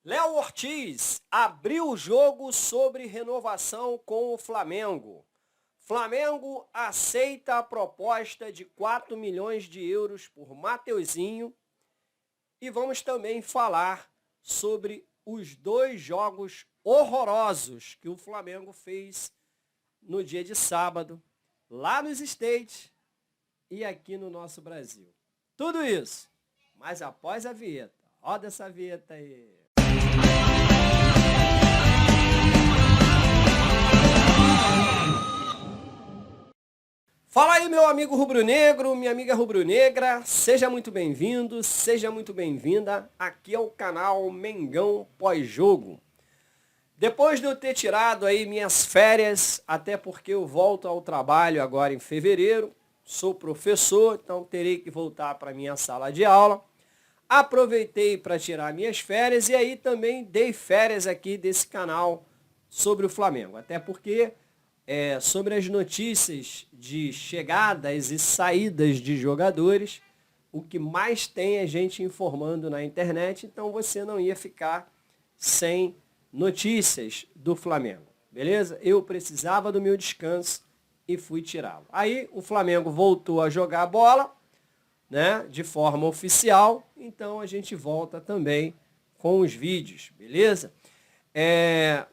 Léo Ortiz abriu o jogo sobre renovação com o Flamengo. Flamengo aceita a proposta de 4 milhões de euros por Mateuzinho. E vamos também falar sobre os dois jogos horrorosos que o Flamengo fez no dia de sábado, lá nos States e aqui no nosso Brasil. Tudo isso, mas após a vinheta. Roda essa vinheta aí. Fala aí, meu amigo rubro-negro, minha amiga rubro-negra, seja muito bem-vindo, seja muito bem-vinda. Aqui é o canal Mengão Pós-Jogo. Depois de eu ter tirado aí minhas férias, até porque eu volto ao trabalho agora em fevereiro, sou professor, então terei que voltar para minha sala de aula. Aproveitei para tirar minhas férias e aí também dei férias aqui desse canal sobre o Flamengo, até porque sobre as notícias de chegadas e saídas de jogadores, o que mais tem é gente informando na internet, então você não ia ficar sem notícias do Flamengo, beleza? Eu precisava do meu descanso e fui tirá-lo. Aí o Flamengo voltou a jogar bola, né, de forma oficial, então a gente volta também com os vídeos, beleza?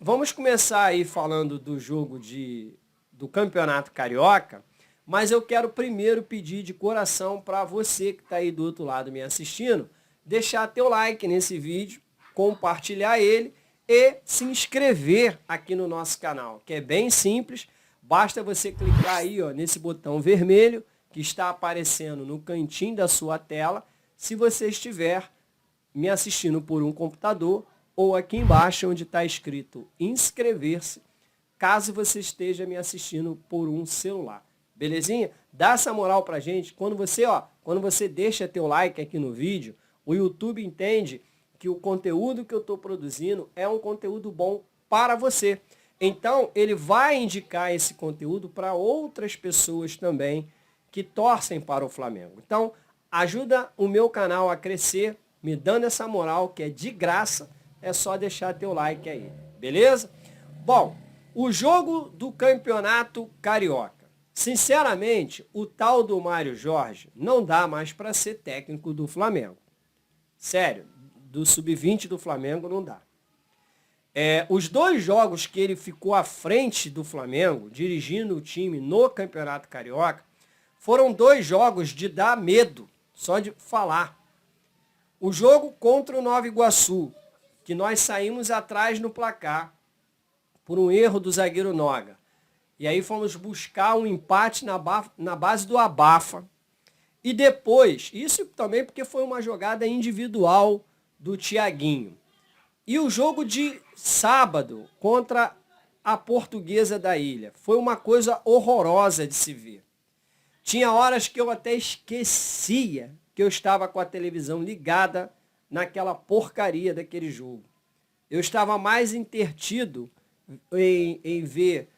Vamos começar aí falando do jogo do Campeonato Carioca, mas eu quero primeiro pedir de coração para você que está aí do outro lado me assistindo, deixar teu like nesse vídeo, compartilhar ele e se inscrever aqui no nosso canal, que é bem simples, basta você clicar aí ó, nesse botão vermelho que está aparecendo no cantinho da sua tela, se você estiver me assistindo por um computador, ou aqui embaixo onde está escrito inscrever-se, caso você esteja me assistindo por um celular. Belezinha? Dá essa moral pra gente. Quando você deixa teu like aqui no vídeo, o YouTube entende que o conteúdo que eu estou produzindo é um conteúdo bom para você. Então, ele vai indicar esse conteúdo para outras pessoas também que torcem para o Flamengo. Então, ajuda o meu canal a crescer, me dando essa moral que é de graça. É só deixar teu like aí, beleza? Bom, o jogo do Campeonato Carioca. Sinceramente, o tal do Mário Jorge não dá mais para ser técnico do Flamengo. Sério, do Sub-20 do Flamengo não dá. Os dois jogos que ele ficou à frente do Flamengo, dirigindo o time no Campeonato Carioca, foram dois jogos de dar medo, só de falar. O jogo contra o Nova Iguaçu, que nós saímos atrás no placar por um erro do zagueiro Noga. E aí fomos buscar um empate na base do abafa. E depois, isso também porque foi uma jogada individual do Thiaguinho. E o jogo de sábado contra a Portuguesa da Ilha. Foi uma coisa horrorosa de se ver. Tinha horas que eu até esquecia que eu estava com a televisão ligada naquela porcaria daquele jogo. Eu estava mais intertido em ver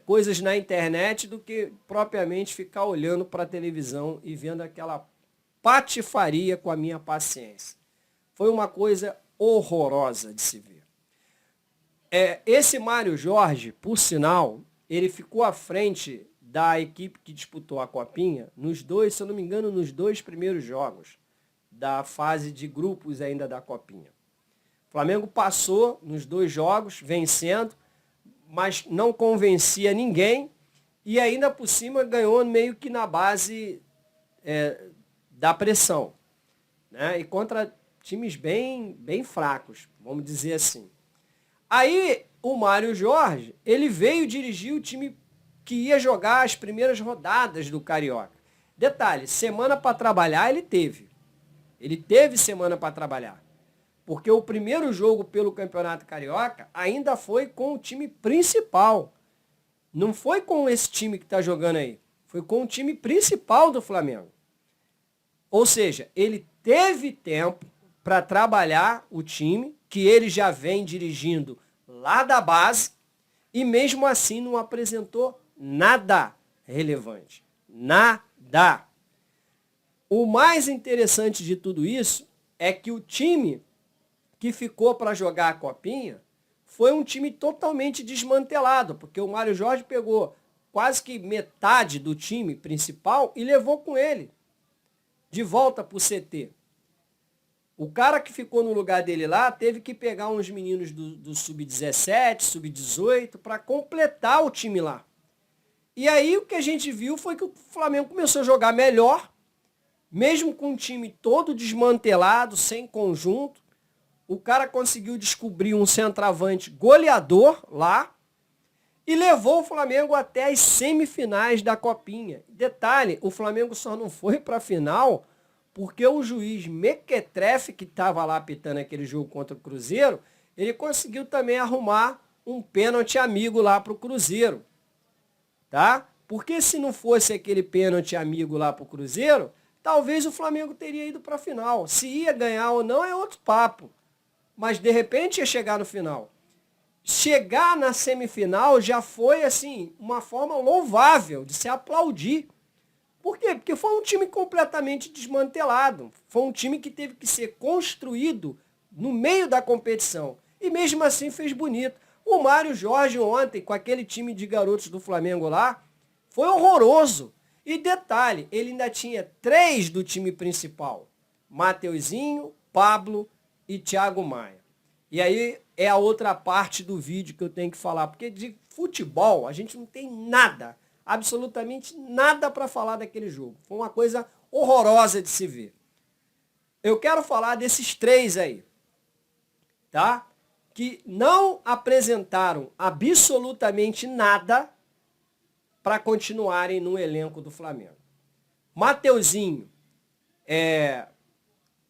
coisas na internet do que propriamente ficar olhando para a televisão e vendo aquela patifaria com a minha paciência. Foi uma coisa horrorosa de se ver. Esse Mário Jorge, por sinal, ele ficou à frente da equipe que disputou a Copinha nos dois, se eu não me engano, nos dois primeiros jogos da fase de grupos ainda da Copinha. O Flamengo passou nos dois jogos, vencendo, mas não convencia ninguém e ainda por cima ganhou meio que na base da pressão, né? E contra times bem fracos, vamos dizer assim. Aí o Mário Jorge, ele veio dirigir o time que ia jogar as primeiras rodadas do Carioca. Detalhe, semana para trabalhar ele teve. Ele teve semana para trabalhar. Porque o primeiro jogo pelo Campeonato Carioca ainda foi com o time principal. Não foi com esse time que está jogando aí. Foi com o time principal do Flamengo. Ou seja, ele teve tempo para trabalhar o time, que ele já vem dirigindo lá da base, e mesmo assim não apresentou nada relevante. Nada. O mais interessante de tudo isso é que o time que ficou para jogar a Copinha foi um time totalmente desmantelado, porque o Mário Jorge pegou quase que metade do time principal e levou com ele de volta para o CT. O cara que ficou no lugar dele lá teve que pegar uns meninos do Sub-17, Sub-18 para completar o time lá. E aí o que a gente viu foi que o Flamengo começou a jogar melhor, mesmo com o time todo desmantelado, sem conjunto. O cara conseguiu descobrir um centroavante goleador lá e levou o Flamengo até as semifinais da Copinha. Detalhe, o Flamengo só não foi para a final porque o juiz Mequetrefe, que estava lá apitando aquele jogo contra o Cruzeiro, ele conseguiu também arrumar um pênalti amigo lá para o Cruzeiro. Tá? Porque se não fosse aquele pênalti amigo lá para o Cruzeiro, talvez o Flamengo teria ido para a final. Se ia ganhar ou não é outro papo. Mas de repente ia chegar no final. Chegar na semifinal já foi assim uma forma louvável de se aplaudir. Por quê? Porque foi um time completamente desmantelado. Foi um time que teve que ser construído no meio da competição. E mesmo assim fez bonito. O Mário Jorge ontem, com aquele time de garotos do Flamengo lá, foi horroroso. E detalhe, ele ainda tinha 3 do time principal. Mateuzinho, Pablo e Thiago Maia. E aí é a outra parte do vídeo que eu tenho que falar. Porque de futebol a gente não tem nada, absolutamente nada para falar daquele jogo. Foi uma coisa horrorosa de se ver. Eu quero falar desses 3 aí, tá? Que não apresentaram absolutamente nada para continuarem no elenco do Flamengo. Mateuzinho,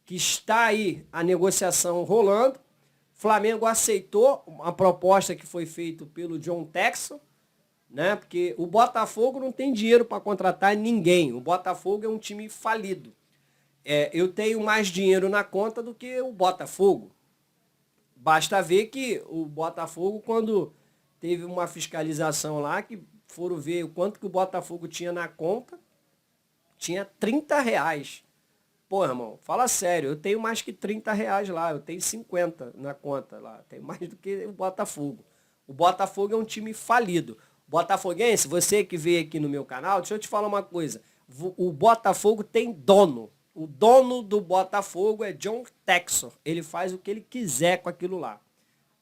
que está aí a negociação rolando, Flamengo aceitou a proposta que foi feita pelo John Textor, né? Porque o Botafogo não tem dinheiro para contratar ninguém. O Botafogo é um time falido. Eu tenho mais dinheiro na conta do que o Botafogo. Basta ver que o Botafogo, quando teve uma fiscalização lá, que foram ver o quanto que o Botafogo tinha na conta, tinha R$30. Pô, irmão, fala sério, eu tenho mais que R$30 lá, eu tenho 50 na conta lá, tenho mais do que o Botafogo. O Botafogo é um time falido. Botafoguense, você que veio aqui no meu canal, deixa eu te falar uma coisa, o Botafogo tem dono. O dono do Botafogo é John Textor. Ele faz o que ele quiser com aquilo lá.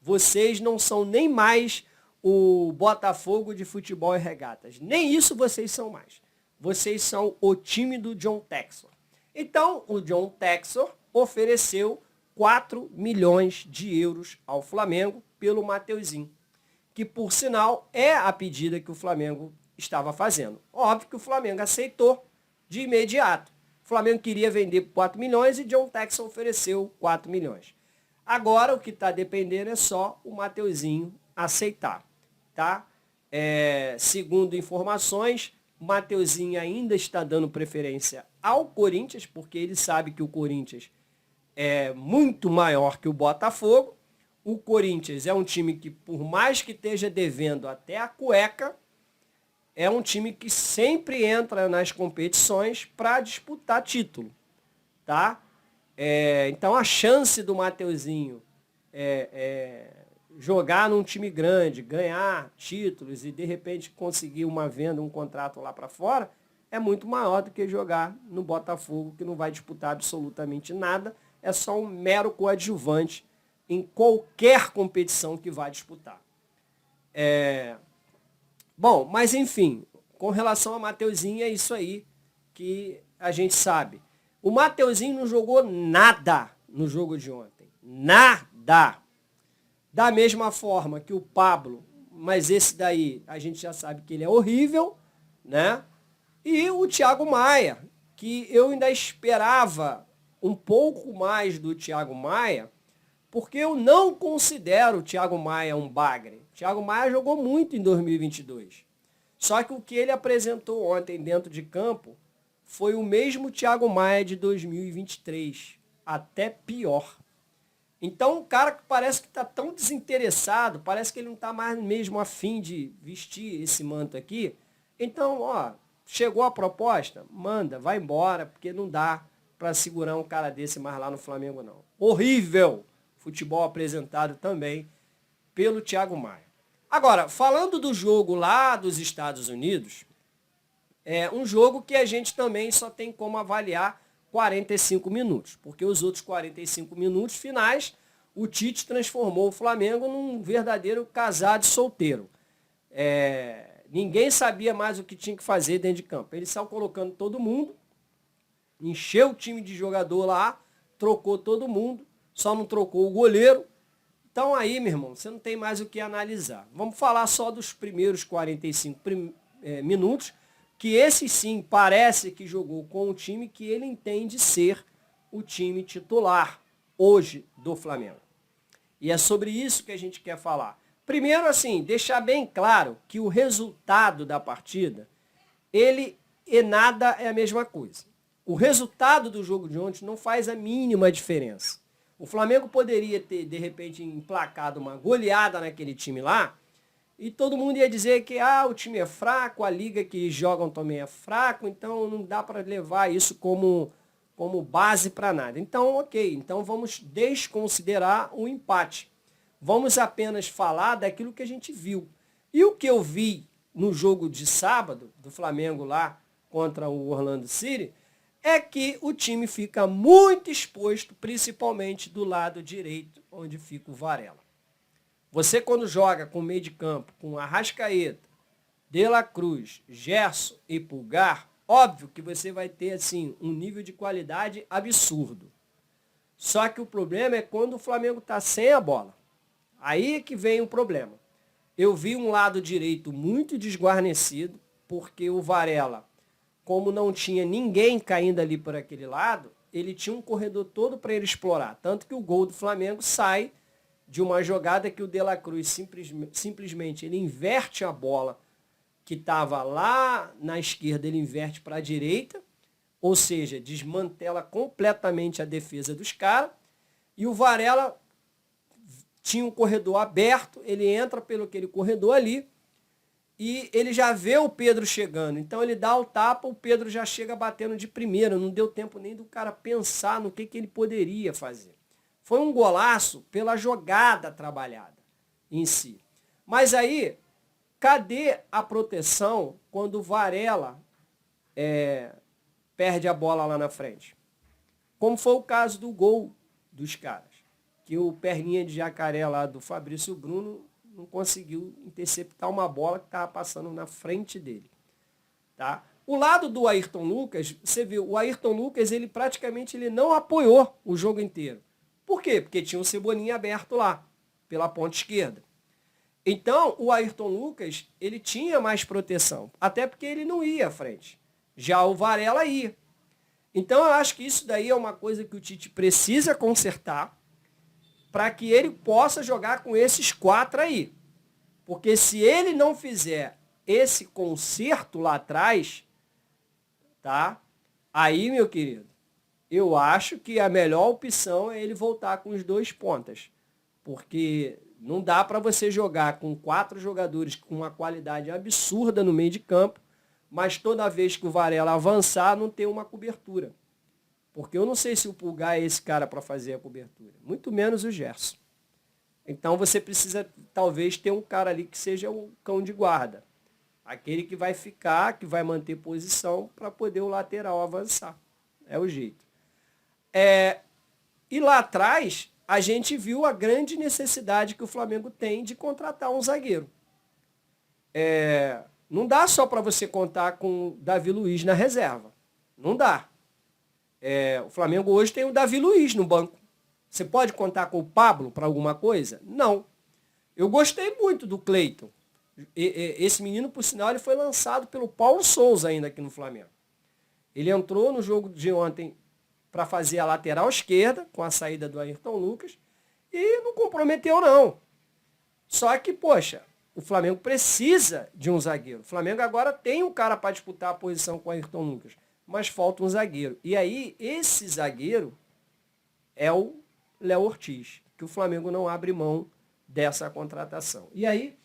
Vocês não são nem mais o Botafogo de futebol e regatas. Nem isso vocês são mais. Vocês são o time do John Textor. Então, o John Textor ofereceu 4 milhões de euros ao Flamengo pelo Mateuzinho, que, por sinal, é a pedida que o Flamengo estava fazendo. Óbvio que o Flamengo aceitou de imediato. O Flamengo queria vender por 4 milhões e John Textor ofereceu 4 milhões. Agora, o que está dependendo é só o Mateuzinho aceitar. Tá? Segundo informações, o Mateuzinho ainda está dando preferência ao Corinthians, porque ele sabe que o Corinthians é muito maior que o Botafogo. O Corinthians é um time que, por mais que esteja devendo até a cueca, é um time que sempre entra nas competições para disputar título. Tá? Então a chance do Mateuzinho jogar num time grande, ganhar títulos e de repente conseguir uma venda, um contrato lá para fora, é muito maior do que jogar no Botafogo, que não vai disputar absolutamente nada, é só um mero coadjuvante em qualquer competição que vai disputar. Bom, mas enfim, com relação a Mateuzinho, é isso aí que a gente sabe. O Mateuzinho não jogou nada no jogo de ontem. Nada. Da mesma forma que o Pablo, mas esse daí a gente já sabe que ele é horrível, né? E o Thiago Maia, que eu ainda esperava um pouco mais do Thiago Maia, porque eu não considero o Thiago Maia um bagre. O Thiago Maia jogou muito em 2022. Só que o que ele apresentou ontem dentro de campo foi o mesmo Thiago Maia de 2023, até pior. Então, um cara que parece que está tão desinteressado, parece que ele não está mais mesmo afim de vestir esse manto aqui. Então, chegou a proposta, manda, vai embora, porque não dá para segurar um cara desse mais lá no Flamengo, não. Horrível! futebol apresentado também pelo Thiago Maia. Agora, falando do jogo lá dos Estados Unidos, é um jogo que a gente também só tem como avaliar 45 minutos, porque os outros 45 minutos finais, o Tite transformou o Flamengo num verdadeiro casado solteiro. Ninguém sabia mais o que tinha que fazer dentro de campo. Ele saiu colocando todo mundo, encheu o time de jogador lá, trocou todo mundo, só não trocou o goleiro. Então aí, meu irmão, você não tem mais o que analisar. Vamos falar só dos primeiros 45 minutos, que esse sim parece que jogou com o time que ele entende ser o time titular hoje do Flamengo. E é sobre isso que a gente quer falar. Primeiro, assim, deixar bem claro que o resultado da partida, ele e nada é a mesma coisa. O resultado do jogo de ontem não faz a mínima diferença. O Flamengo poderia ter, de repente, emplacado uma goleada naquele time lá, e todo mundo ia dizer que o time é fraco, a liga que jogam também é fraco, então não dá para levar isso como base para nada. Então, ok, então vamos desconsiderar o empate. Vamos apenas falar daquilo que a gente viu. E o que eu vi no jogo de sábado, do Flamengo lá contra o Orlando City, é que o time fica muito exposto, principalmente do lado direito, onde fica o Varela. Você quando joga com meio de campo, com Arrascaeta, De La Cruz, Gerson e Pulgar, óbvio que você vai ter assim um nível de qualidade absurdo. Só que o problema é quando o Flamengo está sem a bola. Aí é que vem o problema. Eu vi um lado direito muito desguarnecido, porque o Varela, como não tinha ninguém caindo ali por aquele lado, ele tinha um corredor todo para ele explorar. Tanto que o gol do Flamengo sai de uma jogada que o De La Cruz simplesmente ele inverte a bola que estava lá na esquerda, ele inverte para a direita, ou seja, desmantela completamente a defesa dos caras, e o Varela tinha um corredor aberto, ele entra pelo aquele corredor ali, e ele já vê o Pedro chegando, então ele dá o tapa, o Pedro já chega batendo de primeira, não deu tempo nem do cara pensar no que ele poderia fazer. Foi um golaço pela jogada trabalhada em si. Mas aí, cadê a proteção quando o Varela perde a bola lá na frente? Como foi o caso do gol dos caras, que o perninha de jacaré lá do Fabrício Bruno não conseguiu interceptar uma bola que estava passando na frente dele. Tá? O lado do Ayrton Lucas, você viu, o Ayrton Lucas ele praticamente não apoiou o jogo inteiro. Por quê? Porque tinha um Cebolinha aberto lá, pela ponta esquerda. Então, o Ayrton Lucas, ele tinha mais proteção, até porque ele não ia à frente. Já o Varela ia. Então, eu acho que isso daí é uma coisa que o Tite precisa consertar para que ele possa jogar com esses 4 aí. Porque se ele não fizer esse conserto lá atrás, tá? Aí, meu querido, eu acho que a melhor opção é ele voltar com os 2 pontas. Porque não dá para você jogar com 4 jogadores com uma qualidade absurda no meio de campo, mas toda vez que o Varela avançar, não ter uma cobertura. Porque eu não sei se o Pulgar é esse cara para fazer a cobertura. Muito menos o Gerson. Então você precisa, talvez, ter um cara ali que seja o cão de guarda. Aquele que vai ficar, que vai manter posição para poder o lateral avançar. É o jeito. E lá atrás, a gente viu a grande necessidade que o Flamengo tem de contratar um zagueiro. Não dá só para você contar com o Davi Luiz na reserva. Não dá. O Flamengo hoje tem o Davi Luiz no banco. Você pode contar com o Pablo para alguma coisa? Não. Eu gostei muito do Cleiton. Esse menino, por sinal, ele foi lançado pelo Paulo Souza ainda aqui no Flamengo. Ele entrou no jogo de ontem para fazer a lateral esquerda, com a saída do Ayrton Lucas, e não comprometeu, não. Só que, poxa, o Flamengo precisa de um zagueiro. O Flamengo agora tem um cara para disputar a posição com o Ayrton Lucas, mas falta um zagueiro. E aí, esse zagueiro é o Léo Ortiz, que o Flamengo não abre mão dessa contratação. E aí,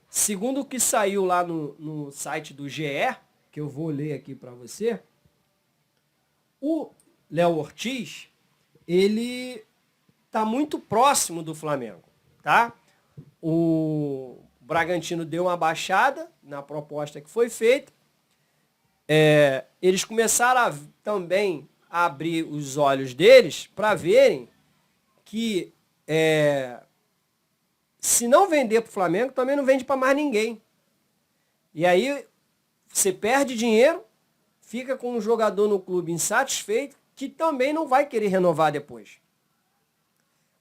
segundo o que saiu lá no site do GE, que eu vou ler aqui para você, o Léo Ortiz, ele está muito próximo do Flamengo, tá? O Bragantino deu uma baixada na proposta que foi feita. Eles começaram também a abrir os olhos deles para verem que se não vender para o Flamengo, também não vende para mais ninguém. E aí você perde dinheiro, fica com um jogador no clube insatisfeito, que também não vai querer renovar depois.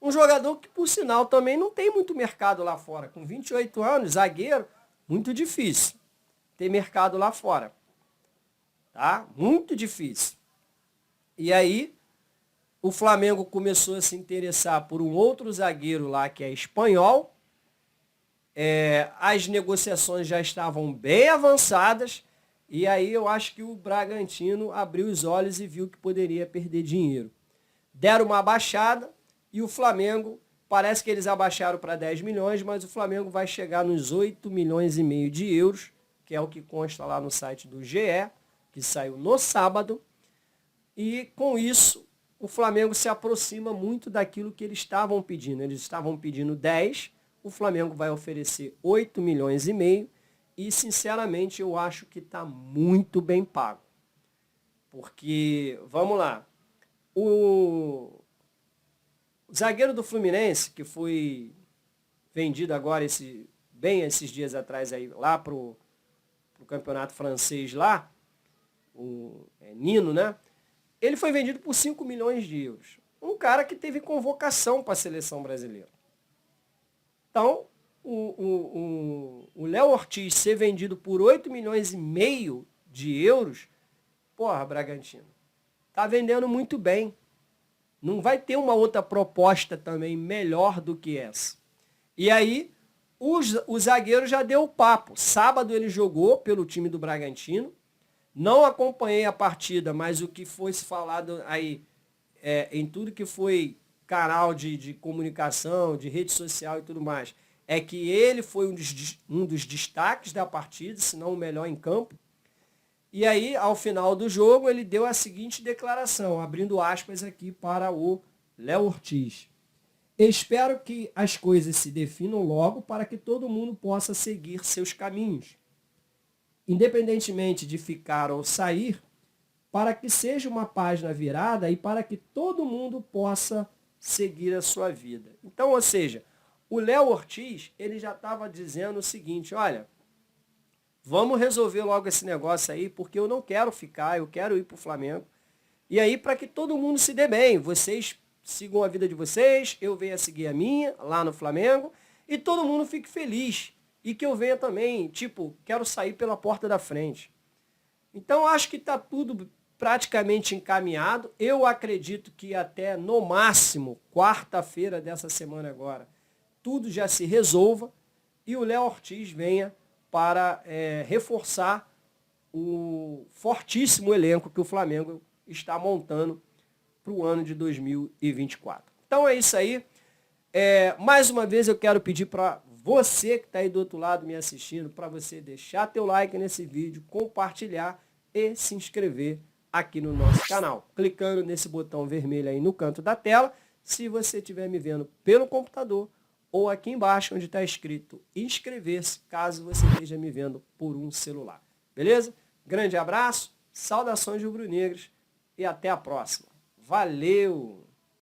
Um jogador que, por sinal, também não tem muito mercado lá fora. Com 28 anos, zagueiro, muito difícil ter mercado lá fora. Tá? Muito difícil. E aí, o Flamengo começou a se interessar por um outro zagueiro lá, que é espanhol. As negociações já estavam bem avançadas. E aí eu acho que o Bragantino abriu os olhos e viu que poderia perder dinheiro. Deram uma abaixada e o Flamengo, parece que eles abaixaram para 10 milhões, mas o Flamengo vai chegar nos 8 milhões e meio de euros, que é o que consta lá no site do GE, que saiu no sábado. E com isso, o Flamengo se aproxima muito daquilo que eles estavam pedindo. Eles estavam pedindo 10, o Flamengo vai oferecer 8 milhões e meio. E, sinceramente, eu acho que está muito bem pago. Porque, vamos lá, o zagueiro do Fluminense, que foi vendido agora, esses dias atrás, aí, lá para o campeonato francês lá, o Nino, né? Ele foi vendido por 5 milhões de euros. Um cara que teve convocação para a seleção brasileira. Então, o Léo Ortiz ser vendido por 8 milhões e meio de euros, porra, Bragantino, tá vendendo muito bem. Não vai ter uma outra proposta também melhor do que essa. E aí, o zagueiro já deu o papo. Sábado ele jogou pelo time do Bragantino. Não acompanhei a partida, mas o que foi se falado aí em tudo que foi canal de comunicação, de rede social e tudo mais, é que ele foi um dos destaques da partida, se não o melhor em campo. E aí, ao final do jogo, ele deu a seguinte declaração, abrindo aspas aqui para o Léo Ortiz. Espero que as coisas se definam logo para que todo mundo possa seguir seus caminhos. Independentemente de ficar ou sair, para que seja uma página virada e para que todo mundo possa seguir a sua vida. Então, ou seja, o Léo Ortiz, ele já estava dizendo o seguinte, olha, vamos resolver logo esse negócio aí, porque eu não quero ficar, eu quero ir para o Flamengo. E aí, para que todo mundo se dê bem, vocês sigam a vida de vocês, eu venha seguir a minha, lá no Flamengo, e todo mundo fique feliz. E que eu venha também, quero sair pela porta da frente. Então, acho que está tudo praticamente encaminhado. Eu acredito que até, no máximo, quarta-feira dessa semana agora, tudo já se resolva e o Léo Ortiz venha para reforçar o fortíssimo elenco que o Flamengo está montando para o ano de 2024. Então é isso aí. Mais uma vez eu quero pedir para você que está aí do outro lado me assistindo, para você deixar teu like nesse vídeo, compartilhar e se inscrever aqui no nosso canal. Clicando nesse botão vermelho aí no canto da tela, se você estiver me vendo pelo computador, ou aqui embaixo onde está escrito inscrever-se, caso você esteja me vendo por um celular. Beleza? Grande abraço, saudações rubro-negras e até a próxima. Valeu!